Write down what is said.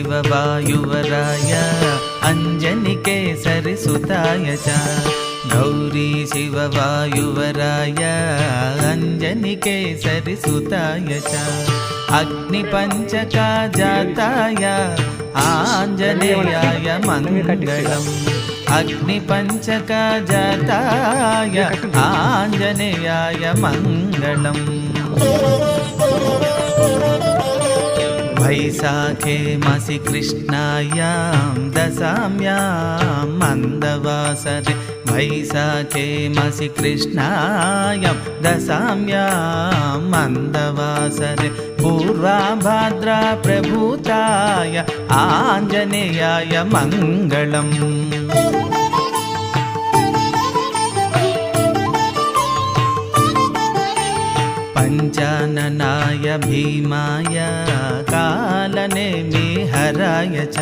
शिववायुवराय अञ्जनिकेसरिसुताय च गौरी शिववायुवराय अञ्जनिकेसरिसुताय च अग्निपञ्चकजाताय आञ्जनेयाय मङ्गलम् अग्निपञ्चकजाताय आञ्जनेयाय मङ्गलम्। वैशाखे मासि कृष्णायां दशाम्यां मन्दवासरे वैशाखे मासि कृष्णायां दशाम्यां मन्दवासरे पूर्वाभाद्रा प्रभूताय आञ्जनेयाय मङ्गलम्। पञ्चाननाय भीमाय कालनेमिहराय च